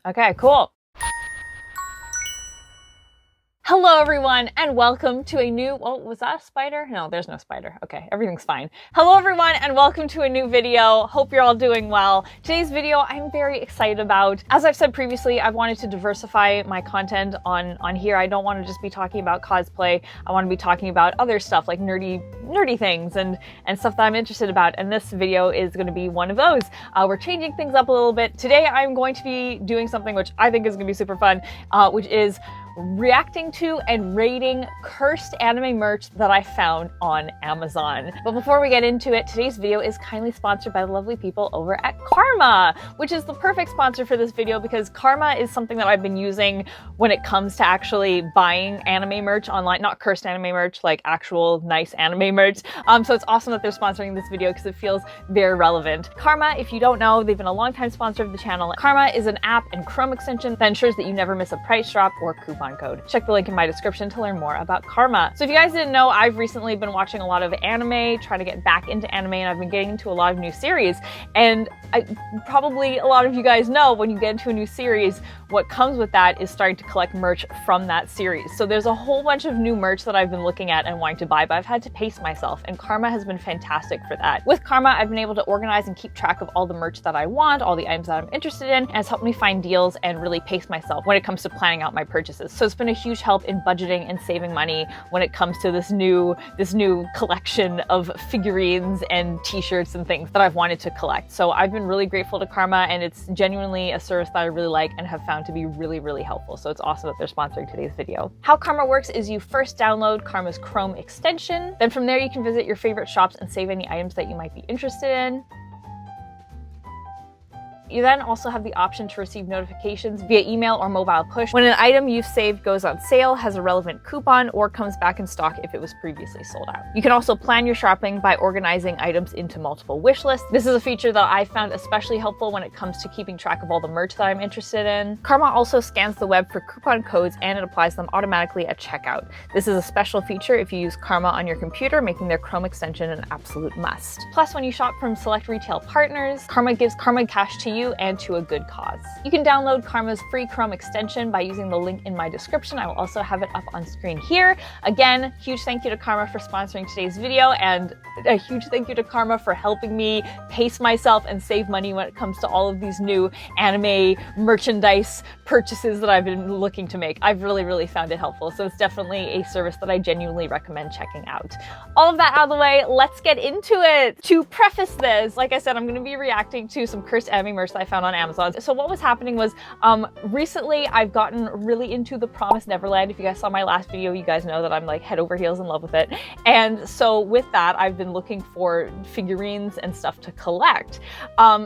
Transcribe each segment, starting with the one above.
Okay, cool. Hello everyone and welcome to a new, oh, was that a spider? No, there's no spider. Okay, everything's fine. Hello everyone and welcome to a new video. Hope you're all doing well. Today's video I'm very excited about. As I've said previously, I've wanted to diversify my content on here. I don't want to just be talking about cosplay. I want to be talking about other stuff like nerdy things and stuff that I'm interested about. And this video is going to be one of those. We're changing things up a little bit. Today I'm going to be doing something which I think is going to be super fun, which is reacting to and rating cursed anime merch that I found on Amazon. But before we get into it, today's video is kindly sponsored by the lovely people over at Karma, which is the perfect sponsor for this video because Karma is something that I've been using when it comes to actually buying anime merch online, not cursed anime merch, like actual nice anime merch. So it's awesome that they're sponsoring this video because it feels very relevant. Karma, if you don't know, they've been a longtime sponsor of the channel. Karma is an app and Chrome extension that ensures that you never miss a price drop or coupon code. Check the link in my description to learn more about Karma. So if you guys didn't know, I've recently been watching a lot of anime, trying to get back into anime, and I've been getting into a lot of new series. And probably a lot of you guys know when you get into a new series, what comes with that is starting to collect merch from that series. So there's a whole bunch of new merch that I've been looking at and wanting to buy, but I've had to pace myself, and Karma has been fantastic for that. With Karma, I've been able to organize and keep track of all the merch that I want, all the items that I'm interested in, and it's helped me find deals and really pace myself when it comes to planning out my purchases. So it's been a huge help in budgeting and saving money when it comes to this new collection of figurines and t-shirts and things that I've wanted to collect. So I've been really grateful to Karma, and it's genuinely a service that I really like and have found to be really helpful. So it's awesome that they're sponsoring today's video. How Karma works is you first download Karma's Chrome extension. Then from there you can visit your favorite shops and save any items that you might be interested in. You then also have the option to receive notifications via email or mobile push when an item you've saved goes on sale, has a relevant coupon, or comes back in stock if it was previously sold out. You can also plan your shopping by organizing items into multiple wish lists. This is a feature that I found especially helpful when it comes to keeping track of all the merch that I'm interested in. Karma also scans the web for coupon codes and it applies them automatically at checkout. This is a special feature if you use Karma on your computer, making their Chrome extension an absolute must. Plus, when you shop from select retail partners, Karma gives Karma Cash to you and to a good cause. You can download Karma's free Chrome extension by using the link in my description. I will also have it up on screen here. Again, huge thank you to Karma for sponsoring today's video, and a huge thank you to Karma for helping me pace myself and save money when it comes to all of these new anime merchandise purchases that I've been looking to make. I've really found it helpful, so it's definitely a service that I genuinely recommend checking out. All of that out of the way, let's get into it. To preface this, like I said, I'm going to be reacting to some cursed anime merch that I found on Amazon. So what was happening was, recently I've gotten really into the Promised Neverland. If you guys saw my last video, you guys know that I'm like head over heels in love with it. And so with that, I've been looking for figurines and stuff to collect.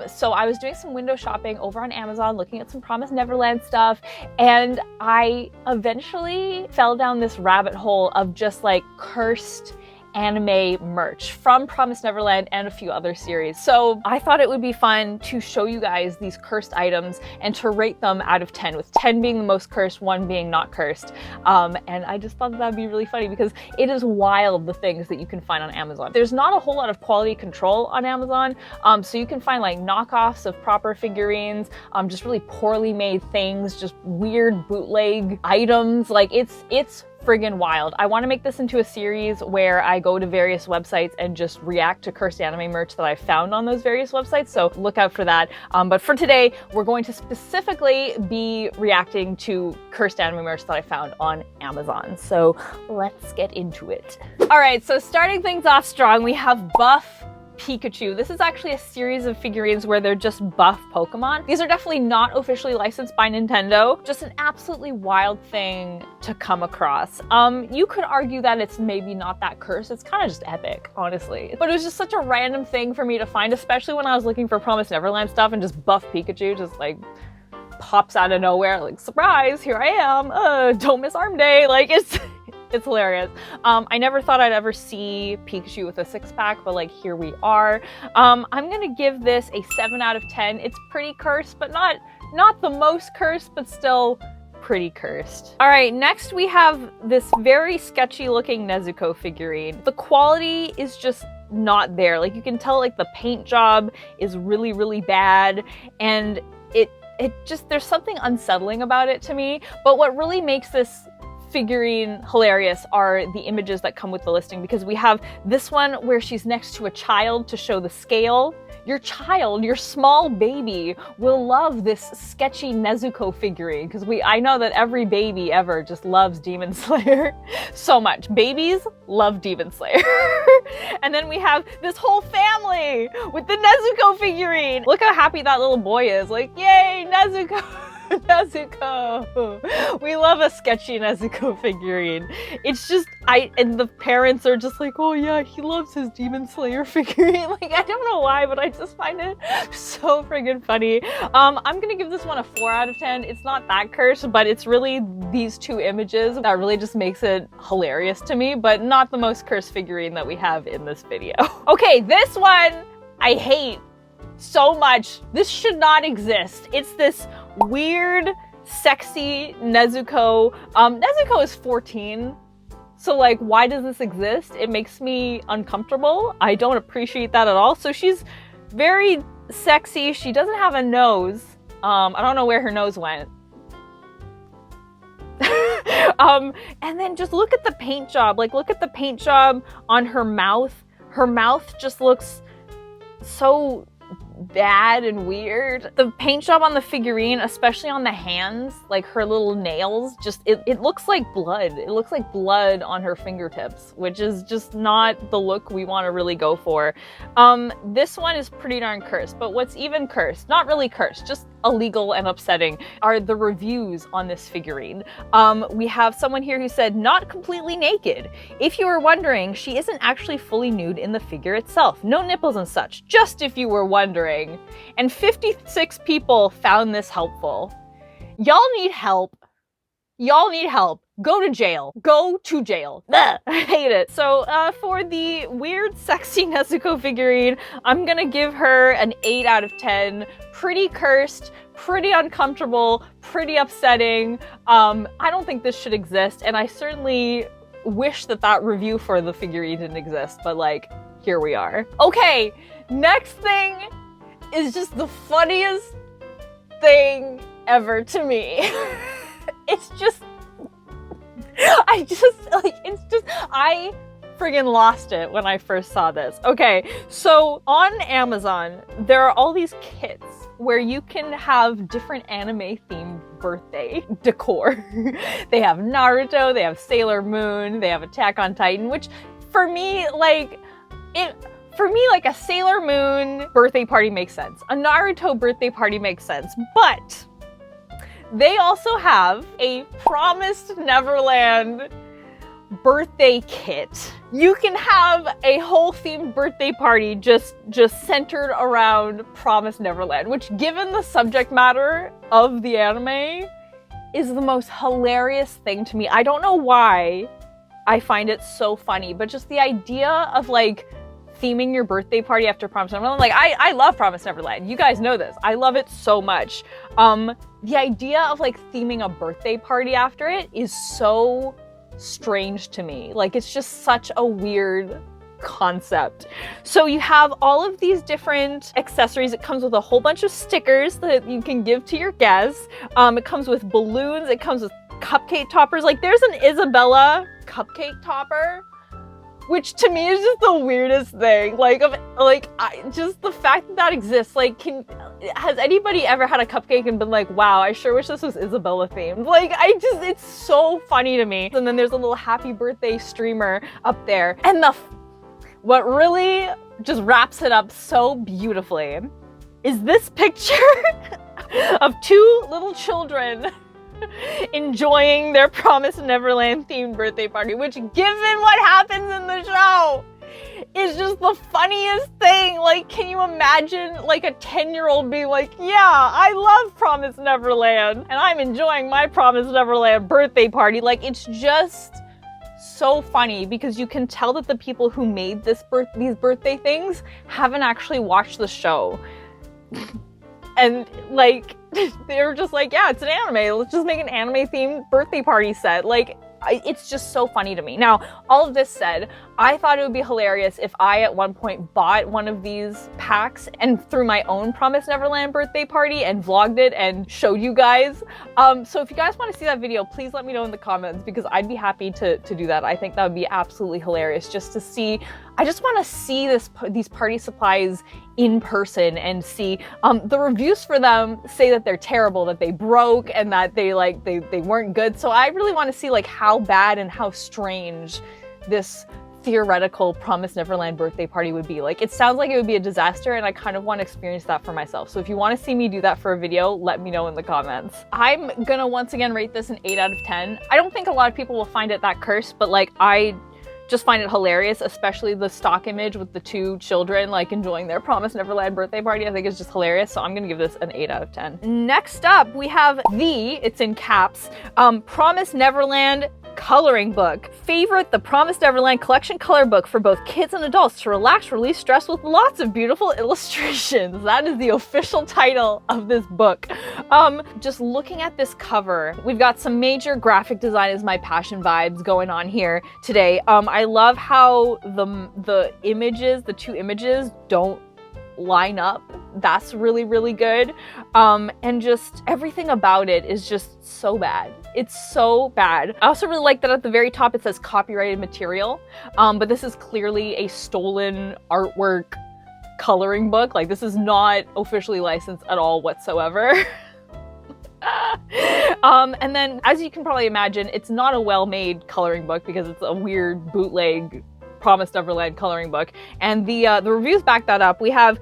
So I was doing some window shopping over on Amazon, looking at some Promised Neverland stuff, and I eventually fell down this rabbit hole of just like cursed anime merch from Promised Neverland and a few other series. So I thought it would be fun to show you guys these cursed items and to rate them out of 10, with 10 being the most cursed, 1 being not cursed. And I just thought that'd be really funny because it is wild the things that you can find on Amazon. There's not a whole lot of quality control on Amazon, so you can find like knockoffs of proper figurines, just really poorly made things, just weird bootleg items. Like it's friggin' wild. I want to make this into a series where I go to various websites and just react to cursed anime merch that I found on those various websites, so look out for that. But for today, we're going to specifically be reacting to cursed anime merch that I found on Amazon. So let's get into it. All right, so starting things off strong, we have Buff Pikachu. This is actually a series of figurines where they're just buff Pokemon. These are definitely not officially licensed by Nintendo. Just an absolutely wild thing to come across. You could argue that it's maybe not that cursed. It's kind of just epic, honestly. But it was just such a random thing for me to find, especially when I was looking for Promised Neverland stuff, and just buff Pikachu just like pops out of nowhere, like, surprise, here I am. Don't miss arm day. Like, it's hilarious. I never thought I'd ever see Pikachu with a six-pack, but like here we are. I'm gonna give this a 7 out of 10. It's pretty cursed, but not the most cursed, but still pretty cursed. All right, next we have this very sketchy looking Nezuko figurine. The quality is just not there. Like, you can tell like the paint job is really, really bad, and there's something unsettling about it to me. But what really makes this figurine hilarious are the images that come with the listing, because we have this one where she's next to a child to show the scale. Your child, your small baby, will love this sketchy Nezuko figurine, because I know that every baby ever just loves Demon Slayer so much. Babies love Demon Slayer. And then we have this whole family with the Nezuko figurine. Look how happy that little boy is. Like, yay, Nezuko! Nezuko! We love a sketchy Nezuko figurine. It's just, and the parents are just like, oh yeah, he loves his Demon Slayer figurine. Like, I don't know why, but I just find it so friggin' funny. I'm gonna give this one a 4 out of 10. It's not that cursed, but it's really these two images that really just makes it hilarious to me, but not the most cursed figurine that we have in this video. Okay, this one I hate so much. This should not exist. It's this weird, sexy Nezuko. Nezuko is 14, so like, why does this exist? It makes me uncomfortable. I don't appreciate that at all. So she's very sexy. She doesn't have a nose. I don't know where her nose went. And then just look at the paint job. Like, look at the paint job on her mouth. Her mouth just looks so bad and weird. The paint job on the figurine, especially on the hands, like her little nails, just it looks like blood. It looks like blood on her fingertips, which is just not the look we want to really go for. This one is pretty darn cursed, but what's even cursed, not really cursed, just illegal and upsetting, are the reviews on this figurine. We have someone here who said, not completely naked. If you were wondering, she isn't actually fully nude in the figure itself. No nipples and such, just if you were wondering. And 56 people found this helpful. Y'all need help. Y'all need help. Go to jail. Go to jail. Ugh, I hate it. So for the weird, sexy Nezuko figurine, I'm gonna give her an 8 out of 10. Pretty cursed, pretty uncomfortable, pretty upsetting. I don't think this should exist, and I certainly wish that review for the figurine didn't exist, but like, here we are. Okay, next thing is just the funniest thing ever to me. It's just, I friggin' lost it when I first saw this. Okay, so on Amazon, there are all these kits where you can have different anime themed birthday decor. They have Naruto, they have Sailor Moon, they have Attack on Titan, which for me, like, a Sailor Moon birthday party makes sense. A Naruto birthday party makes sense, but they also have a Promised Neverland birthday kit. You can have a whole themed birthday party just centered around Promised Neverland, which, given the subject matter of the anime, is the most hilarious thing to me. I don't know why I find it so funny, but just the idea of like theming your birthday party after Promised Neverland. Like, I love Promised Neverland. You guys know this. I love it so much. The idea of like theming a birthday party after it is so strange to me. Like, it's just such a weird concept. So you have all of these different accessories. It comes with a whole bunch of stickers that you can give to your guests. It comes with balloons. It comes with cupcake toppers. Like, there's an Isabella cupcake topper, which to me is just the weirdest thing. Just the fact that exists. Like, has anybody ever had a cupcake and been like, wow, I sure wish this was Isabella themed? Like, it's so funny to me. And then there's a little happy birthday streamer up there. And what really just wraps it up so beautifully is this picture of two little children enjoying their Promised Neverland themed birthday party, which, given what happens in the show, is just the funniest thing. Like, can you imagine like a 10-year-old being like, yeah, I love Promised Neverland and I'm enjoying my Promised Neverland birthday party? Like, it's just so funny because you can tell that the people who made these birthday things haven't actually watched the show. And like, they're just like, yeah, it's an anime. Let's just make an anime themed birthday party set. Like, it's just so funny to me. Now, all of this said, I thought it would be hilarious if I at one point bought one of these packs and threw my own Promise Neverland birthday party and vlogged it and showed you guys. So if you guys want to see that video, please let me know in the comments, because I'd be happy to do that. I think that would be absolutely hilarious just to see. I just want to see these party supplies in person and see. The reviews for them say that they're terrible, that they broke, and that they weren't good. So I really want to see like how bad and how strange this theoretical Promise Neverland birthday party would be. Like, it sounds like it would be a disaster, and I kind of want to experience that for myself. So if you want to see me do that for a video, let me know in the comments. I'm gonna once again rate this an 8 out of 10. I don't think a lot of people will find it that cursed, but like, I just find it hilarious, especially the stock image with the two children like enjoying their Promise Neverland birthday party. I think it's just hilarious, so I'm gonna give this an 8 out of 10. Next up, we have it's in caps, Promise Neverland coloring book. Favorite the Promise Neverland collection color book for both kids and adults to relax, release stress with lots of beautiful illustrations. That is the official title of this book. Just looking at this cover, we've got some major graphic design is my passion vibes going on here today. I love how the images, the two images don't line up. That's really, really good. And just everything about it is just so bad. It's so bad. I also really like that at the very top it says copyrighted material, but this is clearly a stolen artwork coloring book. Like, this is not officially licensed at all whatsoever. And then, as you can probably imagine, it's not a well-made coloring book because it's a weird bootleg Promise Neverland coloring book, and the reviews back that up. We have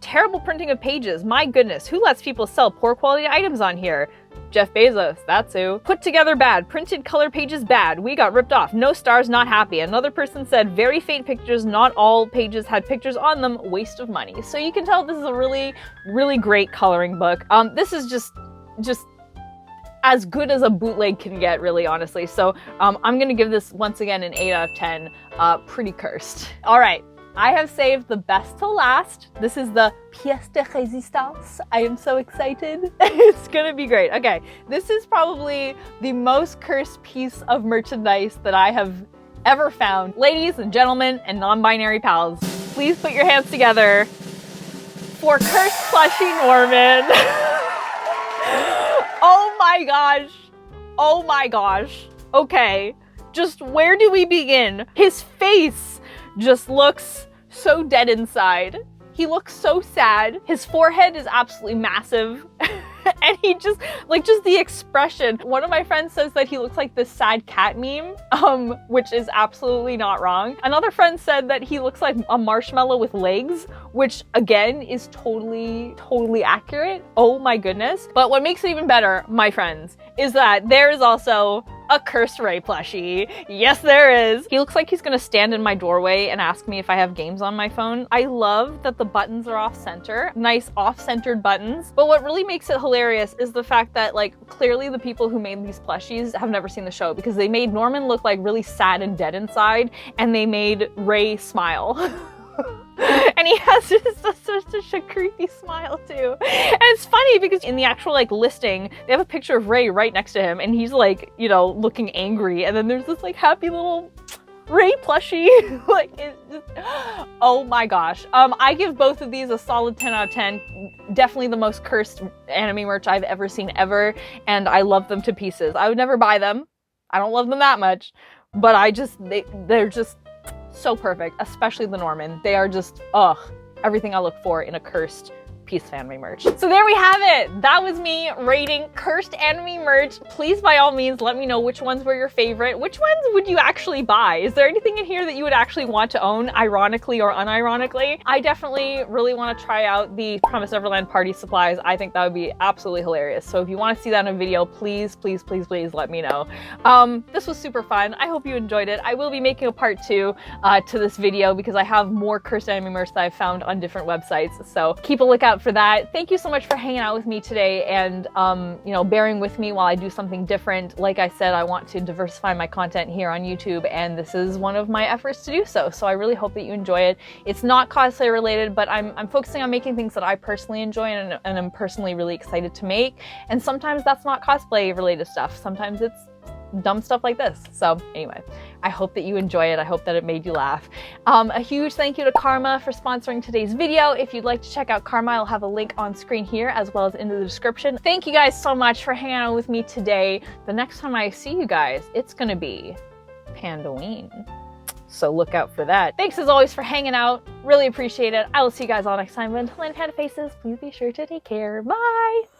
terrible printing of pages. My goodness, who lets people sell poor quality items on here? Jeff Bezos, that's who. Put together bad, printed color pages bad. We got ripped off. No stars, not happy. Another person said very faint pictures. Not all pages had pictures on them. Waste of money. So you can tell this is a really, really great coloring book. This is just as good as a bootleg can get, really, honestly. So I'm gonna give this once again an 8 out of 10. Pretty cursed. All right, I have saved the best to last. This is the pièce de résistance. I am so excited. It's gonna be great. Okay, this is probably the most cursed piece of merchandise that I have ever found. Ladies and gentlemen and non-binary pals, please put your hands together for Cursed Plushie Norman. Oh my gosh. Oh my gosh. Okay, just where do we begin? His face just looks so dead inside. He looks so sad. His forehead is absolutely massive. And he just the expression. One of my friends says that he looks like this sad cat meme, which is absolutely not wrong. Another friend said that he looks like a marshmallow with legs, which again is totally, totally accurate. Oh my goodness. But what makes it even better, my friends, is that there is also a Cursed Ray plushie. Yes, there is. He looks like he's gonna stand in my doorway and ask me if I have games on my phone. I love that the buttons are off center. Nice off-centered buttons. But what really makes it hilarious is the fact that, like, clearly the people who made these plushies have never seen the show, because they made Norman look like really sad and dead inside, and they made Ray smile. And he has just such a creepy smile too. And it's funny because in the actual like listing, they have a picture of Ray right next to him, and he's like, you know, looking angry, and then there's this like happy little Ray plushie. Like, it's just, oh my gosh. I give both of these a solid 10 out of 10. Definitely the most cursed anime merch I've ever seen ever, and I love them to pieces. I would never buy them. I don't love them that much, but they're just so perfect, especially the Norman. They are just, everything I look for in a cursed piece of anime merch. So there we have it. That was me rating cursed anime merch. Please, by all means, let me know which ones were your favorite. Which ones would you actually buy? Is there anything in here that you would actually want to own, ironically or unironically? I definitely really want to try out the Promise Neverland party supplies. I think that would be absolutely hilarious. So if you want to see that in a video, please, please, please, please let me know. This was super fun. I hope you enjoyed it. I will be making a part 2 to this video because I have more cursed anime merch that I've found on different websites. So keep a lookout for that. Thank you so much for hanging out with me today and you know, bearing with me while I do something different. Like I said, I want to diversify my content here on YouTube, and this is one of my efforts to do so. So I really hope that you enjoy it. It's not cosplay related, but I'm focusing on making things that I personally enjoy and I'm personally really excited to make. And sometimes that's not cosplay related stuff. Sometimes it's dumb stuff like this. So anyway, I hope that you enjoy it. I hope that it made you laugh. A huge thank you to Karma for sponsoring today's video. If you'd like to check out Karma, I'll have a link on screen here as well as in the description. Thank you guys so much for hanging out with me today. The next time I see you guys, it's gonna be Pandaween. So look out for that. Thanks as always for hanging out. Really appreciate it. I will see you guys all next time. But until then, Panda Faces, please be sure to take care. Bye!